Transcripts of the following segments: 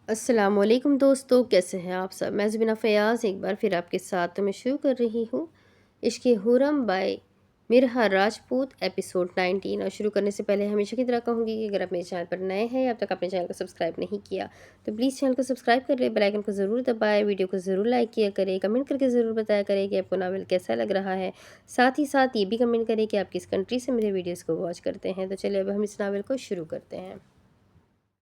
अस्सलाम वालेकुम दोस्तों, कैसे हैं आप सब। मैं ज़बीना फ़याज़ एक बार फिर आपके साथ तो मैं शुरू कर रही हूँ इश्क़ हुरम बाय मिरहा राजपूत एपिसोड 19। और शुरू करने से पहले हमेशा की तरह कहूँगी कि अगर आप मेरे चैनल पर नए हैं, अब तक आपने चैनल को सब्सक्राइब नहीं किया तो प्लीज़ चैनल को सब्सक्राइब कर लें, बेल आइकन को ज़रूर दबाएं, वीडियो को ज़रूर लाइक किया करें, कमेंट करके ज़रूर बताया करें कि आपको नावल कैसा लग रहा है। साथ ही साथ ये भी कमेंट करें कि आप किस कंट्री से मेरे वीडियोज़ को वॉच करते हैं। तो चलिए अब हम इस नावल को शुरू करते हैं।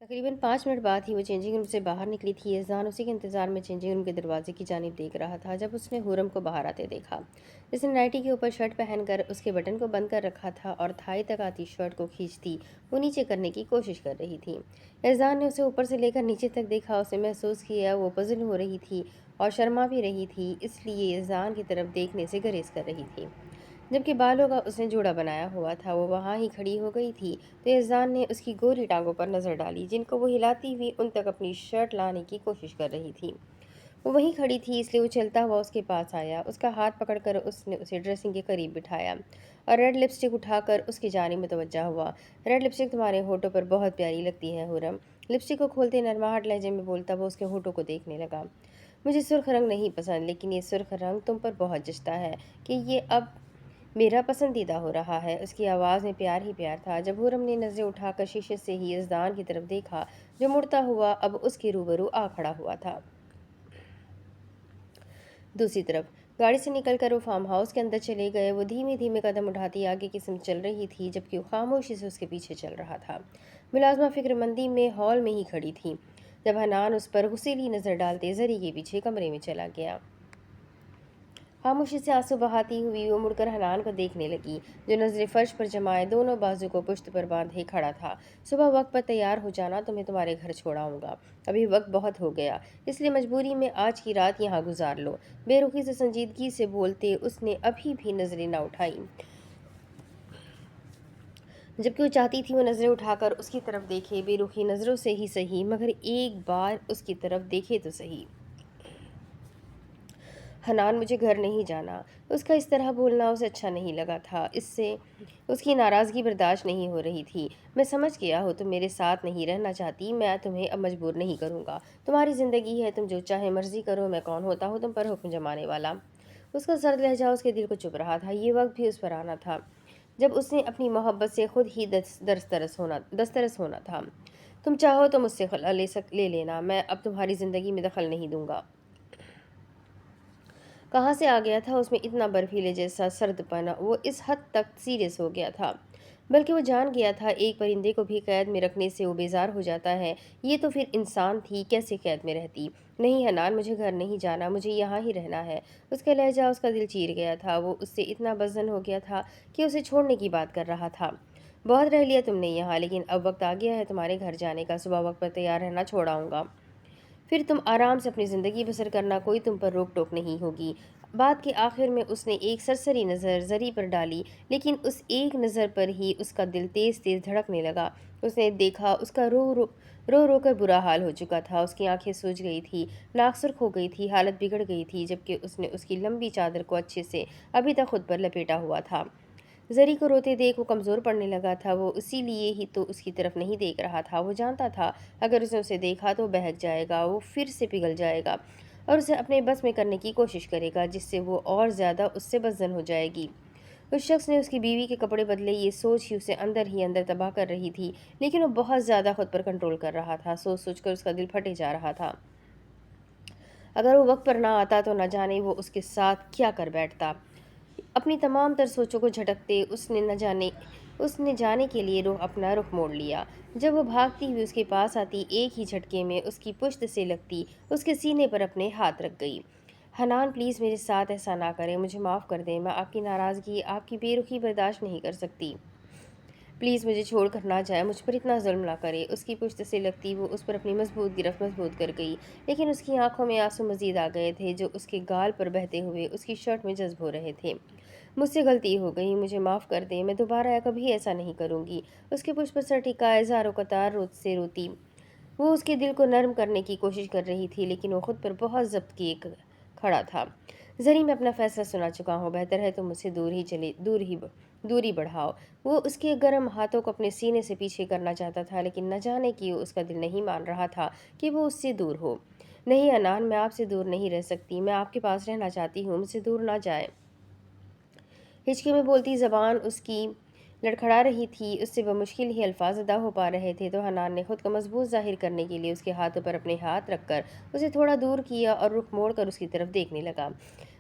तकरीबन 5 मिनट बाद ही वो चेंजिंग रूम से बाहर निकली थी। एहसान उसी के इंतज़ार में चेंजिंग रूम के दरवाजे की जानिब देख रहा था जब उसने हुरम को बाहर आते देखा, जिसने नाइटी के ऊपर शर्ट पहनकर उसके बटन को बंद कर रखा था और थाई तक आती शर्ट को खींचती वो नीचे करने की कोशिश कर रही थी। एहसान ने उसे ऊपर से लेकर नीचे तक देखा। उसने महसूस किया वो पजल हो रही थी और शर्मा भी रही थी, इसलिए एहसान की तरफ देखने से गुरेज कर रही थी। जबकि बालों का उसने जोड़ा बनाया हुआ था, वो वहाँ ही खड़ी हो गई थी तो एहसान ने उसकी गोरी टांगों पर नज़र डाली, जिनको वो हिलाती हुई उन तक अपनी शर्ट लाने की कोशिश कर रही थी। वो वहीं खड़ी थी, इसलिए वो चलता हुआ उसके पास आया। उसका हाथ पकड़कर उसने उसे ड्रेसिंग के करीब बिठाया और रेड लिपस्टिक उठाकर उसकी जानिब मुतवज्जा हुआ। रेड लिपस्टिक तुम्हारे होठों पर बहुत प्यारी लगती है हुरम। लिपस्टिक को खोलते नरमाहट लहजे में बोलता वो उसके होठों को देखने लगा। मुझे सुर्ख रंग नहीं पसंद, लेकिन ये सुर्ख रंग तुम पर बहुत जचता है कि ये अब मेरा पसंदीदा हो रहा है। उसकी आवाज़ में प्यार ही प्यार था। जब हुरम ने नज़रें उठाकर शीशे से ही यज़दान की तरफ देखा, जो मुड़ता हुआ अब उसके रूबरू आ खड़ा हुआ था। दूसरी तरफ गाड़ी से निकलकर वो फार्म हाउस के अंदर चले गए। वो धीमे धीमे कदम उठाती आगे की सिमत चल रही थी, जबकि वो खामोशी से उसके पीछे चल रहा था। मुलाजमा फिक्रमंदी में हॉल में ही खड़ी थी जब हनान उस पर गुस्सेली नज़र डालते जरी के पीछे कमरे में चला गया। खामोशी से आंसू बहाती हुई वो मुड़कर हनान को देखने लगी, जो नजरें फर्श पर जमाए दोनों बाजू को पुश्त पर बांधे खड़ा था। सुबह वक्त पर तैयार हो जाना, तुम्हें तुम्हारे घर छोड़ाऊंगा। अभी वक्त बहुत हो गया, इसलिए मजबूरी में आज की रात यहाँ गुजार लो। बेरुखी से संजीदगी से बोलते उसने अभी भी नजरें न उठाई, जबकि वो चाहती थी वो नजरें उठाकर उसकी तरफ देखे। बेरुखी नजरों से ही सही, मगर एक बार उसकी तरफ देखे तो सही। हनान, मुझे घर नहीं जाना। उसका इस तरह बोलना उसे अच्छा नहीं लगा था। इससे उसकी नाराज़गी बर्दाश्त नहीं हो रही थी। मैं समझ गया हो तुम मेरे साथ नहीं रहना चाहती, मैं तुम्हें अब मजबूर नहीं करूँगा। तुम्हारी ज़िंदगी है, तुम जो चाहे मर्जी करो। मैं कौन होता हूँ तुम पर हुक्म जमाने वाला। उसका सर्द लहजा उसके दिल को चुभ रहा था। ये वक्त भी उस पर आना था जब उसने अपनी मोहब्बत से खुद ही दस्तरस होना था। तुम चाहो तो मुझसे खला ले लेना, मैं अब तुम्हारी ज़िंदगी में दखल नहीं दूंगा। कहाँ से आ गया था उसमें इतना बर्फीले जैसा सर्दपन। वो इस हद तक सीरियस हो गया था, बल्कि वो जान गया था एक परिंदे को भी कैद में रखने से वो बेजार हो जाता है, ये तो फिर इंसान थी, कैसे कैद में रहती। नहीं हनान, मुझे घर नहीं जाना, मुझे यहाँ ही रहना है। उसका लहजा उसका दिल चीर गया था। वो उससे इतना बज़न हो गया था कि उसे छोड़ने की बात कर रहा था। बहुत रह लिया तुमने यहाँ, लेकिन अब वक्त आ गया है तुम्हारे घर जाने का। सुबह वक्त पर तैयार रहना, छोड़ाऊंगा। फिर तुम आराम से अपनी ज़िंदगी बसर करना, कोई तुम पर रोक टोक नहीं होगी। बात के आखिर में उसने एक सरसरी नज़र जरी पर डाली, लेकिन उस एक नज़र पर ही उसका दिल तेज़ तेज़ धड़कने लगा। उसने देखा उसका रो कर बुरा हाल हो चुका था। उसकी आंखें सूज गई थी, नाक सुर्ख हो गई थी, हालत बिगड़ गई थी, जबकि उसने उसकी लंबी चादर को अच्छे से अभी तक खुद पर लपेटा हुआ था। जरी को रोते देख वो कमज़ोर पड़ने लगा था। वो इसीलिए ही तो उसकी तरफ नहीं देख रहा था। वो जानता था अगर उसने उसे देखा तो बहक जाएगा, वो फिर से पिघल जाएगा और उसे अपने बस में करने की कोशिश करेगा, जिससे वो और ज़्यादा उससे बदजन हो जाएगी। उस शख्स ने उसकी बीवी के कपड़े बदले, ये सोच ही उसे अंदर ही अंदर तबाह कर रही थी, लेकिन वो बहुत ज़्यादा खुद पर कंट्रोल कर रहा था। सोच सोच कर उसका दिल फटे जा रहा था। अगर वो वक्त पर ना आता तो न जाने वो उसके साथ क्या कर बैठता। अपनी तमाम तर सोचों को झटकते उसने जाने के लिए अपना रुख मोड़ लिया। जब वो भागती हुई उसके पास आती, एक ही झटके में उसकी पुश्त से लगती उसके सीने पर अपने हाथ रख गई। हनान, प्लीज़ मेरे साथ ऐसा ना करें, मुझे माफ़ कर दें। मैं आपकी नाराज़गी, आपकी बेरुखी बर्दाश्त नहीं कर सकती। प्लीज़ मुझे छोड़ कर ना जाए, मुझ पर इतना जुल्म ना करे। उसकी पुश्त से लगती वो उस पर अपनी मजबूत गिरफ्त मजबूत कर गई, लेकिन उसकी आंखों में आंसू मजीद आ गए थे, जो उसके गाल पर बहते हुए उसकी शर्ट में जज्ब हो रहे थे। मुझसे गलती हो गई, मुझे माफ़ कर दें, मैं दोबारा कभी ऐसा नहीं करूँगी। उसके पुष्प पर सर टिकाए ज़ारों कतार से रोती वो उसके दिल को नर्म करने की कोशिश कर रही थी, लेकिन वो खुद पर बहुत जब्त किए खड़ा था। जरी, मैं अपना फैसला सुना चुका हूँ, बेहतर है तुम मुझसे दूर ही दूरी बढ़ाओ। वो उसके गर्म हाथों को अपने सीने से पीछे करना चाहता था, लेकिन न जाने क्यों उसका दिल नहीं मान रहा था कि वो उससे दूर हो। नहीं अनान, मैं आपसे दूर नहीं रह सकती, मैं आपके पास रहना चाहती हूँ, मुझसे दूर ना जाए। हिचकी में बोलती ज़बान उसकी लड़खड़ा रही थी, उससे बमुश्किल ही अल्फाज अदा हो पा रहे थे, तो हनान ने खुद को मजबूत जाहिर करने के लिए उसके हाथों पर अपने हाथ रखकर उसे थोड़ा दूर किया और रुख मोड़कर उसकी तरफ देखने लगा।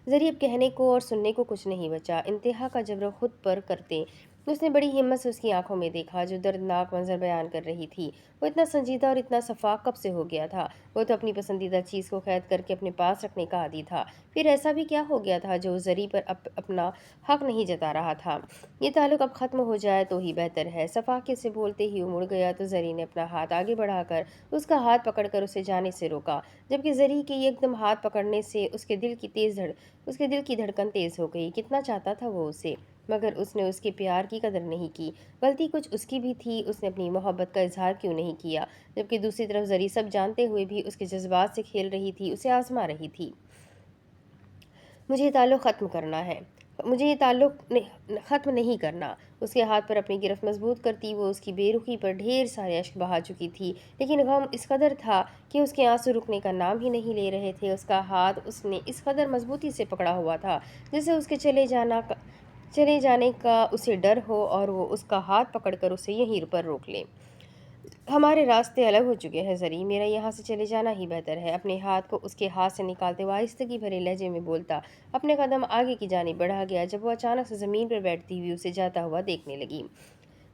ज़री अब कहने को और सुनने को कुछ नहीं बचा, इंतहा का जबर खुद पर करते उसने बड़ी हिम्मत से उसकी आंखों में देखा, जो दर्दनाक मंजर बयान कर रही थी। वो इतना संजीदा और इतना सफाक कब से हो गया था? वो तो अपनी पसंदीदा चीज़ को कैद करके अपने पास रखने का आदी था। फिर ऐसा भी क्या हो गया था जो ज़री पर अपना हक नहीं जता रहा था? ये ताल्लुक अब ख़त्म हो जाए तो ही बेहतर है। सफाके से बोलते ही वो मुड़ गया तो ज़री ने अपना हाथ आगे बढ़ाकर उसका हाथ पकड़कर उसे जाने से रोका, जबकि ज़री के एकदम हाथ पकड़ने से उसके दिल की धड़कन तेज़ हो गई। कितना चाहता था वो उसे, मगर उसने उसके प्यार की कदर नहीं की। गलती कुछ उसकी भी थी, उसने अपनी मोहब्बत का इजहार क्यों नहीं किया? जबकि दूसरी तरफ ज़री सब जानते हुए भी उसके जज्बात से खेल रही थी, उसे आजमा रही थी। मुझे ये ताल्लुक़ ख़त्म करना है, मुझे ये ख़त्म नहीं करना। उसके हाथ पर अपनी गिरफ्त मजबूत करती वो उसकी बेरुखी पर ढेर सारे अश्क बहा चुकी थी, लेकिन गम इस कदर था कि उसके आंसू रुकने का नाम ही नहीं ले रहे थे। उसका हाथ उसने इस कदर मजबूती से पकड़ा हुआ था जैसे उसके चले जाने का उसे डर हो और वो उसका हाथ पकड़कर उसे यहीं पर रोक ले। हमारे रास्ते अलग हो चुके हैं ज़री, मेरा यहाँ से चले जाना ही बेहतर है। अपने हाथ को उसके हाथ से निकालते हुए आहिस्तगी भरे लहजे में बोलता अपने कदम आगे की जानिब बढ़ा गया, जब वो अचानक से ज़मीन पर बैठती हुई उसे जाता हुआ देखने लगी।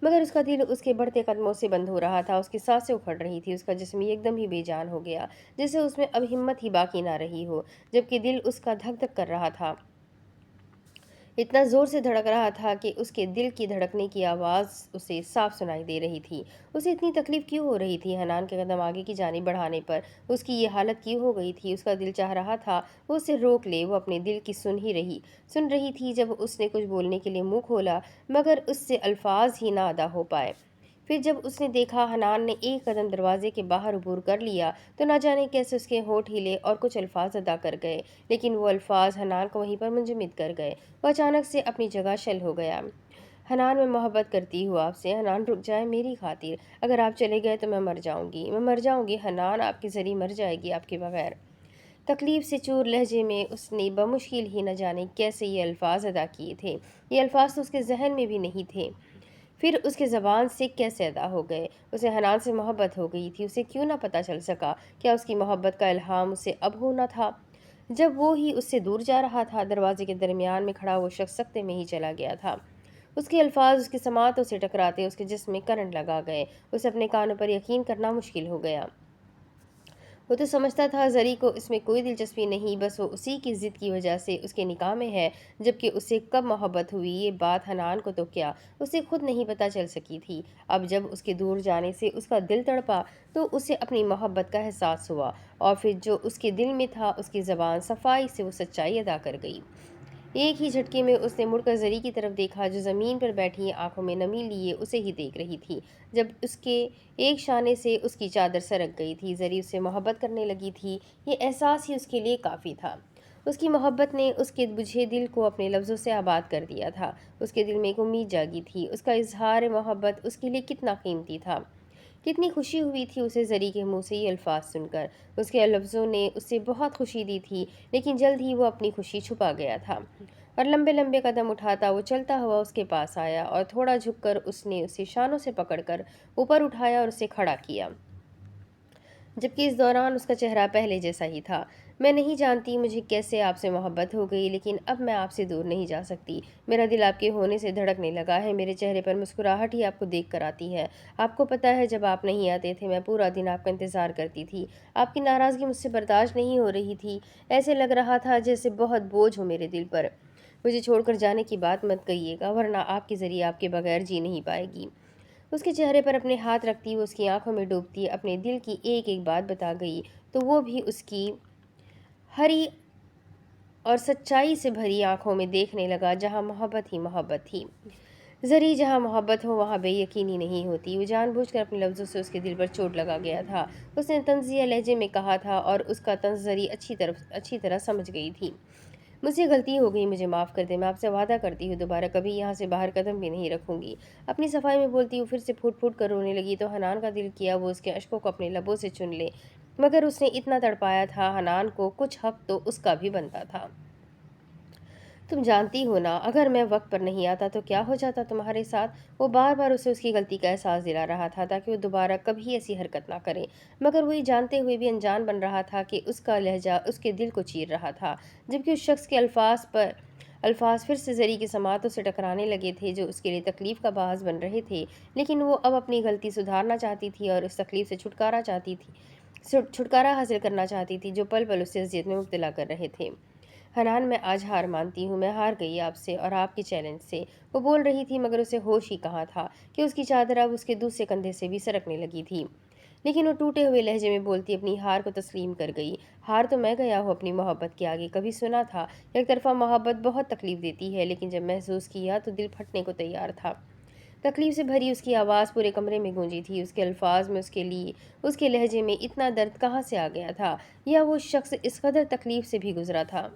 मगर उसका दिल उसके बढ़ते कदमों से बंद हो रहा था, उसकी सांसें उखड़ रही थी, उसका जिस्म एकदम ही बेजान हो गया, जैसे उसमें अब हिम्मत ही बाकी ना रही हो, जबकि दिल उसका धक धक कर रहा था। इतना ज़ोर से धड़क रहा था कि उसके दिल की धड़कने की आवाज़ उसे साफ सुनाई दे रही थी। उसे इतनी तकलीफ़ क्यों हो रही थी? हनान के कदम आगे की जानिब बढ़ाने पर उसकी ये हालत क्यों हो गई थी? उसका दिल चाह रहा था वो उसे रोक ले, वो अपने दिल की सुन रही थी जब उसने कुछ बोलने के लिए मुँह खोला, मगर उससे अल्फाज ही ना अदा हो पाए। फिर जब उसने देखा हनान ने एक कदम दरवाजे के बाहर अबूर कर लिया, तो ना जाने कैसे उसके होंठ हिले और कुछ अल्फाज अदा कर गए, लेकिन वो अल्फाज हनान को वहीं पर मुंजमद कर गए। वो अचानक से अपनी जगह शल हो गया। हनान, मैं मोहब्बत करती हूँ आपसे। हनान, रुक जाए मेरी खातिर। अगर आप चले गए तो मैं मर जाऊंगी। हनान, आपके ज़रिए मर जाएगी आपके बगैर। तकलीफ से चूर लहजे में उसने बमुश्किल ही न जाने कैसे ये अल्फाज अदा किए थे। ये अल्फाज तो उसके जहन में भी नहीं थे, फिर उसके ज़बान से कैसे अदा हो गए? उसे हनान से मोहब्बत हो गई थी, उसे क्यों ना पता चल सका? क्या उसकी मोहब्बत का इल्हाम उसे अब होना था, जब वो ही उससे दूर जा रहा था? दरवाजे के दरमियान में खड़ा वो शख्स सख्ते में ही चला गया था। उसके अल्फाज उसकी समातों से टकराते उसके जिस्म में करंट लगा गए। उसे अपने कानों पर यकीन करना मुश्किल हो गया। वो तो समझता था ज़री को इसमें कोई दिलचस्पी नहीं, बस वो उसी की ज़िद की वजह से उसके निकाह में है, जबकि उससे कब मोहब्बत हुई ये बात हनान को तो क्या उसे खुद नहीं पता चल सकी थी। अब जब उसके दूर जाने से उसका दिल तड़पा, तो उसे अपनी मोहब्बत का एहसास हुआ, और फिर जो उसके दिल में था उसकी ज़बान सफाई से वो सच्चाई अदा कर गई। एक ही झटके में उसने मुड़कर ज़री की तरफ देखा, जो ज़मीन पर बैठी आंखों में नमी लिए उसे ही देख रही थी। जब उसके एक शाने से उसकी चादर सरक गई थी, ज़री उससे मोहब्बत करने लगी थी, ये एहसास ही उसके लिए काफ़ी था। उसकी मोहब्बत ने उसके बुझे दिल को अपने लफ्ज़ों से आबाद कर दिया था। उसके दिल में एक उम्मीद जागी थी, उसका इजहार मोहब्बत उसके लिए कितना कीमती था। कितनी खुशी हुई थी उसे ज़री के मुंह से ये अल्फाज सुनकर। उसके लफ्ज़ों ने उसे बहुत खुशी दी थी, लेकिन जल्द ही वो अपनी खुशी छुपा गया था, और लंबे लंबे कदम उठाता वो चलता हुआ उसके पास आया, और थोड़ा झुककर उसने उसे शानों से पकड़कर ऊपर उठाया और उसे खड़ा किया, जबकि इस दौरान उसका चेहरा पहले जैसा ही था। मैं नहीं जानती मुझे कैसे आपसे मोहब्बत हो गई, लेकिन अब मैं आपसे दूर नहीं जा सकती। मेरा दिल आपके होने से धड़कने लगा है, मेरे चेहरे पर मुस्कुराहट ही आपको देख कर आती है। आपको पता है, जब आप नहीं आते थे मैं पूरा दिन आपका इंतज़ार करती थी। आपकी नाराज़गी मुझसे बर्दाश्त नहीं हो रही थी, ऐसे लग रहा था जैसे बहुत बोझ हो मेरे दिल पर। मुझे छोड़कर जाने की बात मत कहिएगा, वरना आपके ज़रिए आपके बगैर जी नहीं पाएगी। उसके चेहरे पर अपने हाथ रखती, वो उसकी आंखों में डूबती अपने दिल की एक एक बात बता गई, तो वो भी उसकी हरी और सच्चाई से भरी आंखों में देखने लगा। जहाँ मोहब्बत ही मोहब्बत थी ज़री, जहाँ मोहब्बत हो वहाँ बेयकीनी नहीं होती। वो जानबूझकर अपने लफ्ज़ों से उसके दिल पर चोट लगा गया था। उसने तंज़िया लहजे में कहा था, और उसका तंज़ ज़री अच्छी तरह समझ गई थी। مجھ سے غلطی ہو گئی، مجھے معاف کر دے، میں آپ سے وعدہ کرتی ہوں دوبارہ کبھی یہاں سے باہر قدم بھی نہیں رکھوں گی۔ اپنی صفائی میں بولتی ہوں، پھر سے پھوٹ پھوٹ کر رونے لگی تو حنان کا دل کیا وہ اس کے اشکوں کو اپنے لبوں سے چن لے، مگر اس نے اتنا تڑپایا تھا حنان کو کچھ حق تو اس کا بھی بنتا تھا۔ تم جانتی ہو نا، اگر میں وقت پر نہیں آتا تو کیا ہو جاتا تمہارے ساتھ؟ وہ بار بار اسے اس کی غلطی کا احساس دلا رہا تھا تاکہ وہ دوبارہ کبھی ایسی حرکت نہ کرے، مگر وہ یہ جانتے ہوئے بھی انجان بن رہا تھا کہ اس کا لہجہ اس کے دل کو چیر رہا تھا، جبکہ اس شخص کے الفاظ پھر سے زری کی سماعتوں سے ٹکرانے لگے تھے جو اس کے لیے تکلیف کا باعث بن رہے تھے، لیکن وہ اب اپنی غلطی سدھارنا چاہتی تھی اور اس تکلیف سے چھٹکارا حاصل کرنا چاہتی تھی جو پل پل اسے اذیت میں مبتلا کر رہے تھے۔ حنان، میں آج ہار مانتی ہوں، میں ہار گئی آپ سے اور آپ کے چیلنج سے، وہ بول رہی تھی مگر اسے ہوش ہی کہاں تھا کہ اس کی چادر اب اس کے دوسرے کندھے سے بھی سرکنے لگی تھی، لیکن وہ ٹوٹے ہوئے لہجے میں بولتی اپنی ہار کو تسلیم کر گئی۔ ہار تو میں گیا ہوں اپنی محبت کے آگے، کبھی سنا تھا یک طرفہ محبت بہت تکلیف دیتی ہے، لیکن جب محسوس کیا تو دل پھٹنے کو تیار تھا۔ تکلیف سے بھری اس کی آواز پورے کمرے میں گونجی تھی، اس کے الفاظ میں اس کے لہجے میں اتنا درد کہاں سے آ گیا تھا، یا وہ شخص اس قدر تکلیف سے بھی گزرا تھا؟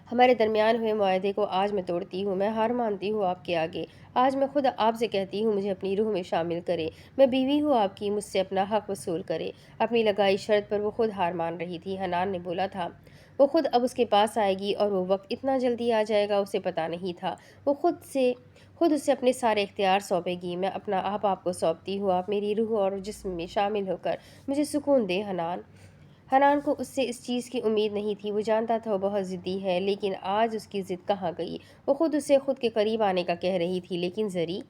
ہمارے درمیان ہوئے معاہدے کو آج میں توڑتی ہوں، میں ہار مانتی ہوں آپ کے آگے، آج میں خود آپ سے کہتی ہوں مجھے اپنی روح میں شامل کرے، میں بیوی ہوں آپ کی، مجھ سے اپنا حق وصول کرے۔ اپنی لگائی شرط پر وہ خود ہار مان رہی تھی، حنان نے بولا تھا وہ خود اب اس کے پاس آئے گی اور وہ وقت اتنا جلدی آ جائے گا اسے پتہ نہیں تھا، وہ خود اسے اپنے سارے اختیار سونپے گی، میں اپنا آپ کو سونپتی ہوں، آپ میری روح اور جسم میں شامل ہو کر مجھے سکون دے۔ حنان کو اس سے اس چیز کی امید نہیں تھی، وہ جانتا تھا وہ بہت ضدی ہے، لیکن آج اس کی ضد کہاں گئی، وہ خود اسے خود کے قریب آنے کا کہہ رہی تھی، لیکن زری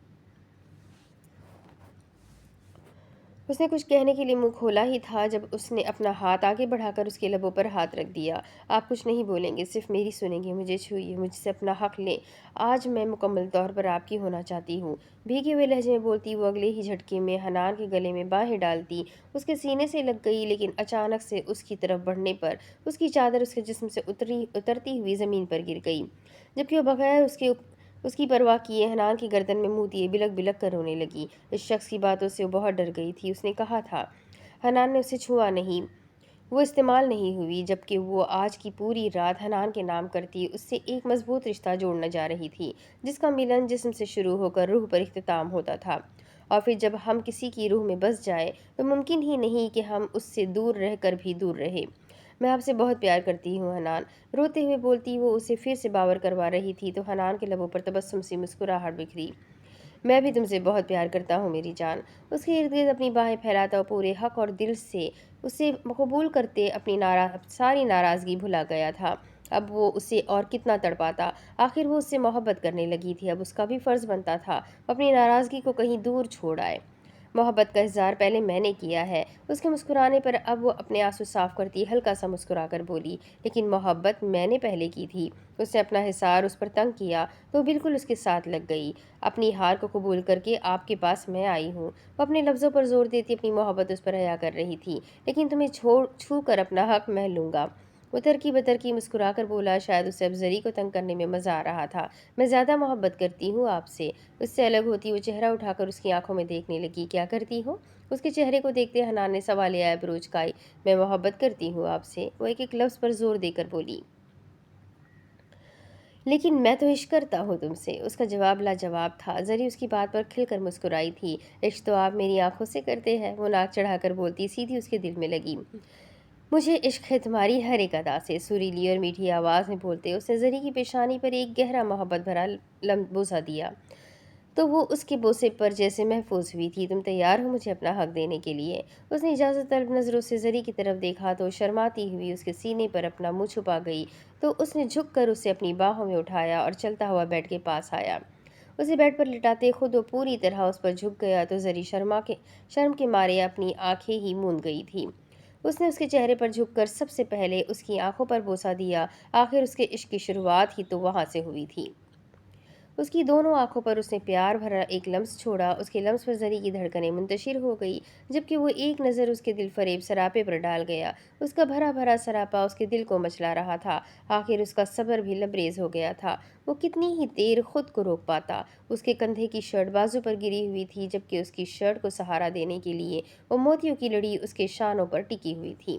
اس نے کچھ کہنے کے لیے منہ کھولا ہی تھا جب اس نے اپنا ہاتھ آگے بڑھا کر اس کے لبوں پر ہاتھ رکھ دیا۔ آپ کچھ نہیں بولیں گے، صرف میری سنیں گے، مجھے چھوئیے، مجھ سے اپنا حق لیں، آج میں مکمل طور پر آپ کی ہونا چاہتی ہوں۔ بھیگے ہوئے لہجے میں بولتی وہ اگلے ہی جھٹکے میں حنان کے گلے میں باہیں ڈالتی اس کے سینے سے لگ گئی، لیکن اچانک سے اس کی طرف بڑھنے پر اس کی چادر اس کے جسم سے اترتی ہوئی زمین پر گر گئی، جبکہ وہ بغیر اس کی پرواہ کیے حنان کی گردن میں منہ دیے بلک بلک کر رونے لگی۔ اس شخص کی باتوں سے وہ بہت ڈر گئی تھی، اس نے کہا تھا حنان نے اسے چھوا نہیں، وہ استعمال نہیں ہوئی، جبکہ وہ آج کی پوری رات حنان کے نام کرتی اس سے ایک مضبوط رشتہ جوڑنا جا رہی تھی، جس کا ملن جسم سے شروع ہو کر روح پر اختتام ہوتا تھا، اور پھر جب ہم کسی کی روح میں بس جائے تو ممکن ہی نہیں کہ ہم اس سے دور رہ کر بھی دور رہے۔ میں آپ سے بہت پیار کرتی ہوں حنان، روتے ہوئے بولتی وہ اسے پھر سے باور کروا رہی تھی تو حنان کے لبوں پر تبسم سی مسکراہٹ بکھری۔ میں بھی تم سے بہت پیار کرتا ہوں میری جان، اس کے ارد گرد اپنی باہیں پھیلاتا وہ پورے حق اور دل سے اسے قبول کرتے اپنی ساری ناراضگی بھلا گیا تھا، اب وہ اسے اور کتنا تڑپاتا، آخر وہ اس سے محبت کرنے لگی تھی، اب اس کا بھی فرض بنتا تھا وہ اپنی ناراضگی کو کہیں دور چھوڑ آئے۔ محبت کا اظہار پہلے میں نے کیا ہے، اس کے مسکرانے پر اب وہ اپنے آنسو صاف کرتی ہلکا سا مسکرا کر بولی، لیکن محبت میں نے پہلے کی تھی، اس نے اپنا حصار اس پر تنگ کیا تو وہ بالکل اس کے ساتھ لگ گئی، اپنی ہار کو قبول کر کے آپ کے پاس میں آئی ہوں، وہ اپنے لفظوں پر زور دیتی اپنی محبت اس پر حیا کر رہی تھی، لیکن تمہیں چھو کر اپنا حق میں لوں گا، وہ ترکی بترکی مسکرا کر بولا، شاید اسے اب زری کو تنگ کرنے میں مزہ آ رہا تھا۔ میں زیادہ محبت کرتی ہوں آپ سے، اس سے الگ ہوتی وہ چہرہ اٹھا کر اس کی آنکھوں میں دیکھنے لگی، کیا کرتی ہو؟ اس کے چہرے کو دیکھتے حنان نے سوالیہ ابرو اچکائی، میں محبت کرتی ہوں آپ سے، وہ ایک ایک لفظ پر زور دے کر بولی۔ لیکن میں تو عشق کرتا ہوں تم سے، اس کا جواب لاجواب تھا، زری اس کی بات پر کھل کر مسکرائی تھی، عشق تو آپ میری آنکھوں سے کرتے ہیں، وہ ناک چڑھا کر بولتی سیدھی اس کے دل میں لگی۔ مجھے عشق ہے تمہاری ہر ایک ادا سے، سریلی اور میٹھی آواز میں بولتے اس نے زری کی پیشانی پر ایک گہرا محبت بھرا بوسہ دیا تو وہ اس کے بوسے پر جیسے محفوظ ہوئی تھی۔ تم تیار ہو مجھے اپنا حق دینے کے لیے؟ اس نے اجازت طلب نظروں سے زری کی طرف دیکھا تو شرماتی ہوئی اس کے سینے پر اپنا منہ چھپا گئی، تو اس نے جھک کر اسے اپنی باہوں میں اٹھایا اور چلتا ہوا بیڈ کے پاس آیا، اسے بیڈ پر لٹاتے خود وہ پوری طرح اس پر جھک گیا تو زری شرم کے مارے اپنی آنکھیں ہی موند گئی تھی، اس نے اس کے چہرے پر جھک کر سب سے پہلے اس کی آنکھوں پر بوسہ دیا، آخر اس کے عشق کی شروعات ہی تو وہاں سے ہوئی تھی۔ اس کی دونوں آنکھوں پر اس نے پیار بھرا ایک لمس چھوڑا، اس کے لمس پر زری کی دھڑکنیں منتشر ہو گئی، جبکہ وہ ایک نظر اس کے دل فریب سراپے پر ڈال گیا، اس کا بھرا بھرا سراپا اس کے دل کو مچلا رہا تھا، آخر اس کا صبر بھی لبریز ہو گیا تھا، وہ کتنی ہی دیر خود کو روک پاتا، اس کے کندھے کی شرٹ بازو پر گری ہوئی تھی، جبکہ اس کی شرٹ کو سہارا دینے کے لیے وہ موتیوں کی لڑی اس کے شانوں پر ٹکی ہوئی تھی۔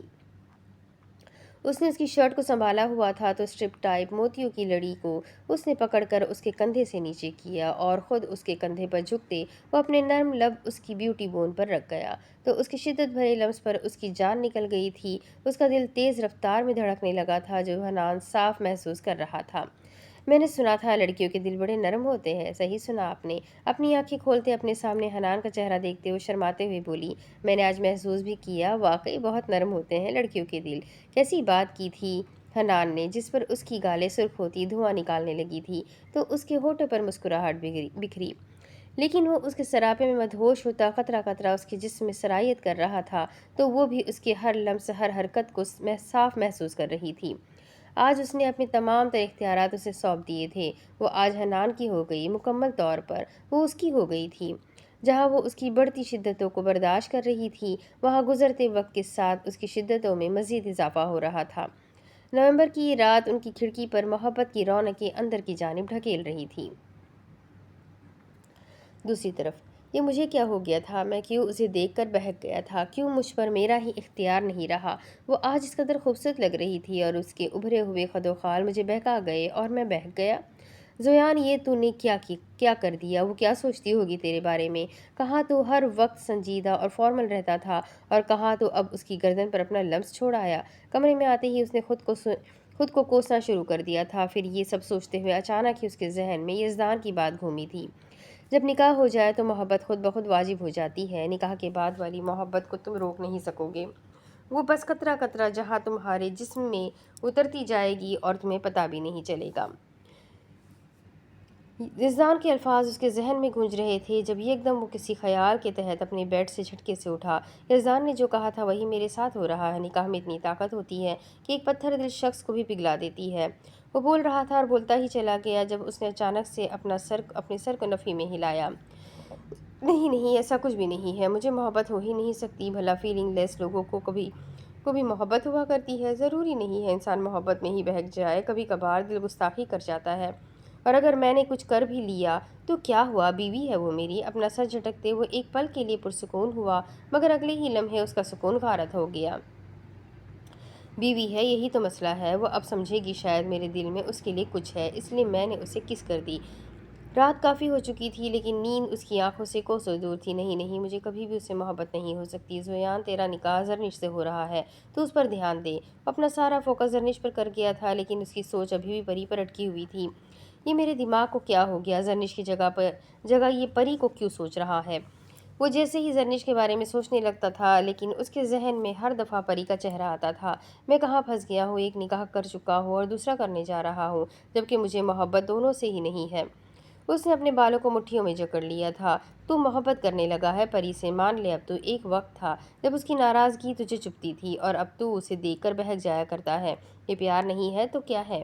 اس نے اس کی شرٹ کو سنبھالا ہوا تھا تو اسٹرپ ٹائپ موتیوں کی لڑی کو اس نے پکڑ کر اس کے کندھے سے نیچے کیا اور خود اس کے کندھے پر جھکتے وہ اپنے نرم لب اس کی بیوٹی بون پر رکھ گیا تو اس کی شدت بھرے لمس پر اس کی جان نکل گئی تھی۔ اس کا دل تیز رفتار میں دھڑکنے لگا تھا جو حنان صاف محسوس کر رہا تھا۔ میں نے سنا تھا لڑکیوں کے دل بڑے نرم ہوتے ہیں۔ صحیح سنا آپ نے۔ اپنی آنکھیں کھولتے اپنے سامنے حنان کا چہرہ دیکھتے ہوئے شرماتے ہوئے بولی، میں نے آج محسوس بھی کیا، واقعی بہت نرم ہوتے ہیں لڑکیوں کے دل۔ کیسی بات کی تھی حنان نے، جس پر اس کی گالیں سرخ ہوتی دھواں نکالنے لگی تھی تو اس کے ہونٹوں پر مسکراہٹ بکھری، لیکن وہ اس کے سراپے میں مدہوش ہوتا قطرہ قطرہ اس کے جسم میں سرایت کر رہا تھا تو وہ بھی اس کے ہر لمس ہر حرکت کو صاف محسوس کر رہی تھی۔ آج اس نے اپنے تمام تر اختیارات اسے سونپ دیے تھے۔ وہ آج حنان کی ہو گئی، مکمل طور پر وہ اس کی ہو گئی تھی۔ جہاں وہ اس کی بڑھتی شدتوں کو برداشت کر رہی تھی وہاں گزرتے وقت کے ساتھ اس کی شدتوں میں مزید اضافہ ہو رہا تھا۔ نومبر کی یہ رات ان کی کھڑکی پر محبت کی رونقیں اندر کی جانب ڈھکیل رہی تھی۔ دوسری طرف یہ مجھے کیا ہو گیا تھا؟ میں کیوں اسے دیکھ کر بہک گیا تھا؟ کیوں مجھ پر میرا ہی اختیار نہیں رہا؟ وہ آج اس قدر خوبصورت لگ رہی تھی اور اس کے ابھرے ہوئے خد و خال مجھے بہکا گئے اور میں بہک گیا۔ زویان، یہ تو نے کیا کر دیا؟ وہ کیا سوچتی ہوگی تیرے بارے میں؟ کہاں تو ہر وقت سنجیدہ اور فارمل رہتا تھا اور کہاں تو اب اس کی گردن پر اپنا لمس چھوڑ آیا۔ کمرے میں آتے ہی اس نے خود کو کوسنا شروع کر دیا تھا۔ پھر یہ سب سوچتے ہوئے اچانک ہی اس کے ذہن میں یزدان کی بات گھومی تھی۔ جب نکاح ہو جائے تو محبت خود بخود واجب ہو جاتی ہے۔ نکاح کے بعد والی محبت کو تم روک نہیں سکو گے، وہ بس قطرہ قطرہ جہاں تمہارے جسم میں اترتی جائے گی اور تمہیں پتہ بھی نہیں چلے گا۔ یزدان کے الفاظ اس کے ذہن میں گونج رہے تھے جب ایک دم وہ کسی خیال کے تحت اپنے بیڈ سے جھٹکے سے اٹھا۔ یزدان نے جو کہا تھا وہی میرے ساتھ ہو رہا ہے۔ نکاح میں اتنی طاقت ہوتی ہے کہ ایک پتھر دل شخص کو بھی پگھلا دیتی ہے۔ وہ بول رہا تھا اور بولتا ہی چلا گیا جب اس نے اچانک سے اپنے سر کو نفی میں ہلایا۔ نہیں نہیں، ایسا کچھ بھی نہیں ہے، مجھے محبت ہو ہی نہیں سکتی۔ بھلا فیلنگ لیس لوگوں کو کبھی محبت ہوا کرتی ہے؟ ضروری نہیں ہے انسان محبت میں ہی بہک جائے، کبھی کبھار دل گستاخی کر جاتا ہے۔ اور اگر میں نے کچھ کر بھی لیا تو کیا ہوا؟ بیوی ہے وہ میری۔ اپنا سر جھٹکتے وہ ایک پل کے لیے پرسکون ہوا مگر اگلے ہی لمحے اس کا سکون غارت ہو گیا۔ بیوی ہے، یہی تو مسئلہ ہے۔ وہ اب سمجھے گی شاید میرے دل میں اس کے لیے کچھ ہے، اس لیے میں نے اسے کس کر دی۔ رات کافی ہو چکی تھی لیکن نیند اس کی آنکھوں سے کوسوں دور تھی۔ نہیں نہیں، مجھے کبھی بھی اس سے محبت نہیں ہو سکتی۔ زویان، تیرا نکاح زرنش سے ہو رہا ہے تو اس پر دھیان دے۔ اپنا سارا فوکس زرنش پر کر گیا تھا لیکن اس کی سوچ ابھی بھی پری پر اٹکی ہوئی تھی۔ یہ میرے دماغ کو کیا ہو گیا؟ زرنش کی جگہ یہ پری کو کیوں سوچ رہا ہے؟ وہ جیسے ہی زرنش کے بارے میں سوچنے لگتا تھا لیکن اس کے ذہن میں ہر دفعہ پری کا چہرہ آتا تھا۔ میں کہاں پھنس گیا ہوں؟ ایک نکاح کر چکا ہوں اور دوسرا کرنے جا رہا ہوں جبکہ مجھے محبت دونوں سے ہی نہیں ہے۔ اس نے اپنے بالوں کو مٹھیوں میں جکڑ لیا تھا۔ تو محبت کرنے لگا ہے پری سے، مان لے اب تو۔ ایک وقت تھا جب اس کی ناراضگی تجھے چبھتی تھی اور اب تو اسے دیکھ کر بہک جایا کرتا ہے۔ یہ پیار نہیں ہے تو کیا ہے؟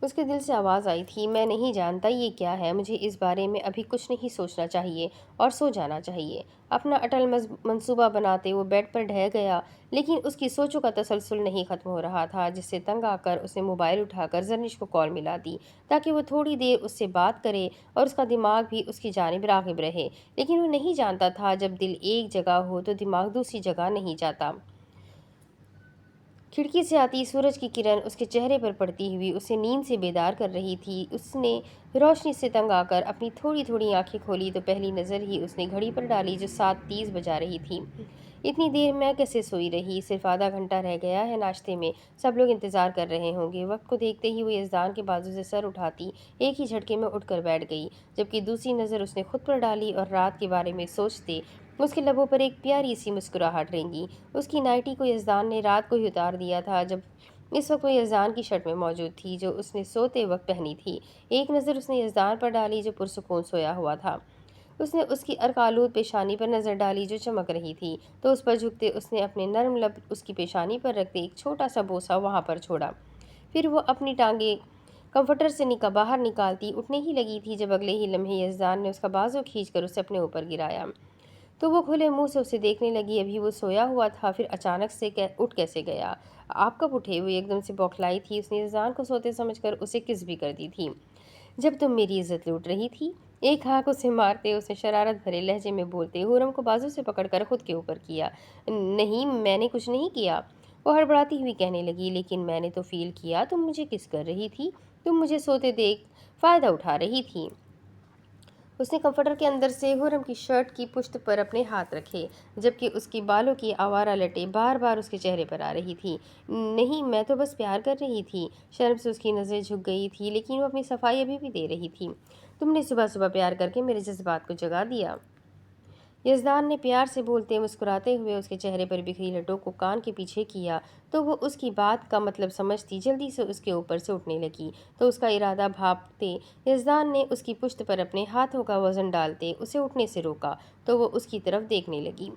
اس کے دل سے آواز آئی تھی، میں نہیں جانتا یہ کیا ہے، مجھے اس بارے میں ابھی کچھ نہیں سوچنا چاہیے اور سو جانا چاہیے۔ اپنا اٹل منصوبہ بناتے وہ بیڈ پر ڈھہ گیا لیکن اس کی سوچوں کا تسلسل نہیں ختم ہو رہا تھا، جس سے تنگ آ کر اس نے موبائل اٹھا کر زرنش کو کال ملا دی تاکہ وہ تھوڑی دیر اس سے بات کرے اور اس کا دماغ بھی اس کی جانب راغب رہے، لیکن وہ نہیں جانتا تھا جب دل ایک جگہ ہو تو دماغ دوسری جگہ نہیں جاتا۔ کھڑکی سے آتی سورج کی کرن اس کے چہرے پر پڑتی ہوئی اسے نیند سے بیدار کر رہی تھی۔ اس نے روشنی سے تنگ آ کر اپنی تھوڑی تھوڑی آنکھیں کھولی تو پہلی نظر ہی اس نے گھڑی پر ڈالی جو 7:30 بجا رہی تھی۔ اتنی دیر میں کیسے سوئی رہی؟ صرف آدھا گھنٹہ رہ گیا ہے ناشتے میں، سب لوگ انتظار کر رہے ہوں گے۔ وقت کو دیکھتے ہی وہ یزدان کے بازو سے سر اٹھاتی ایک ہی جھٹکے میں اٹھ کر بیٹھ گئی جبکہ دوسری نظر اس نے خود پر ڈالی اور رات کے بارے میں سوچتے اس کے لبوں پر ایک پیاری سی مسکراہٹ رینگی۔ اس کی نائٹی کو یزدان نے رات کو ہی اتار دیا تھا جب اس وقت وہ یزدان کی شرٹ میں موجود تھی جو اس نے سوتے وقت پہنی تھی۔ ایک نظر اس نے یزدان پر ڈالی جو پرسکون سویا ہوا تھا۔ اس نے اس کی عرق آلود پیشانی پر نظر ڈالی جو چمک رہی تھی تو اس پر جھکتے اس نے اپنے نرم لب اس کی پیشانی پر رکھتے ایک چھوٹا سا بوسہ وہاں پر چھوڑا۔ پھر وہ اپنی ٹانگیں کمفرٹر سے باہر نکالتی اٹھنے ہی لگی تھی جب اگلے ہی لمحے یزدان نے اس کا بازو کھینچ کر اسے اپنے اوپر گرایا تو وہ کھلے منہ سے اسے دیکھنے لگی۔ ابھی وہ سویا ہوا تھا، پھر اچانک سے اٹھ کیسے گیا؟ آپ کب اٹھے؟ وہ ایک دم سے بوکھلائی تھی۔ اس نے یزدان کو سوتے سمجھ کر اسے کس بھی کر دی تھی۔ جب تم میری عزت لوٹ رہی تھی एक हाथ उसे मारते, उसने शरारत भरे लहजे में बोलते हुरम को बाजू से पकड़कर खुद के ऊपर किया। नहीं, मैंने कुछ नहीं किया, वो हड़बड़ाती हुई कहने लगी। लेकिन मैंने तो फील किया तुम मुझे किस कर रही थी, तुम मुझे सोते देख फ़ायदा उठा रही थी। उसने कंफर्टर के अंदर से हुरम की शर्ट की पुश्त पर अपने हाथ रखे, जबकि उसकी बालों की आवारा लटें बार बार उसके चेहरे पर आ रही थी। नहीं, मैं तो बस प्यार कर रही थी। शर्म से उसकी नज़रें झुक गई थी, लेकिन वो अपनी सफाई अभी भी दे रही थी। तुमने सुबह सुबह प्यार करके मेरे जज्बात को जगा दिया। यज़दान ने प्यार से बोलते मुस्कुराते हुए उसके चेहरे पर बिखरी लटों को कान के पीछे किया, तो वो उसकी बात का मतलब समझती जल्दी से उसके ऊपर से उठने लगी। तो उसका इरादा भांपते यज़दान ने उसकी पुश्त पर अपने हाथों का वज़न डालते उसे उठने से रोका, तो वो उसकी तरफ देखने लगी।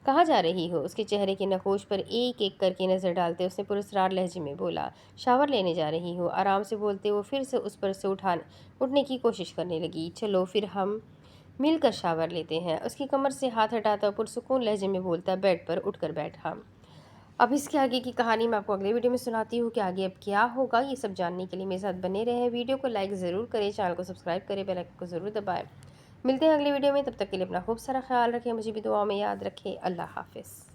कहाँ जा रही हो? उसके चेहरे के नकोश पर एक एक करके नज़र डालते उसने पुरस्कार लहजे में बोला। शावर लेने जा रही हो, आराम से बोलते वो फिर से उस पर से उठने की कोशिश करने लगी। चलो फिर हम मिलकर शावर लेते हैं, उसकी कमर से हाथ हटाता पुरसुकून लहजे में बोलता बेड पर उठकर बैठा। अब इसके आगे की कहानी मैं आपको अगले वीडियो में सुनाती हूँ कि आगे अब क्या होगा। ये सब जानने के लिए मेरे साथ बने रहें। वीडियो को लाइक ज़रूर करें, चैनल को सब्सक्राइब करें, बेल आइकन को ज़रूर दबाएं। मिलते हैं अगले वीडियो में, तब तक के लिए अपना खूब सारा ख्याल रखें, मुझे भी दुआ में याद रखें। अल्लाह हाफिज़।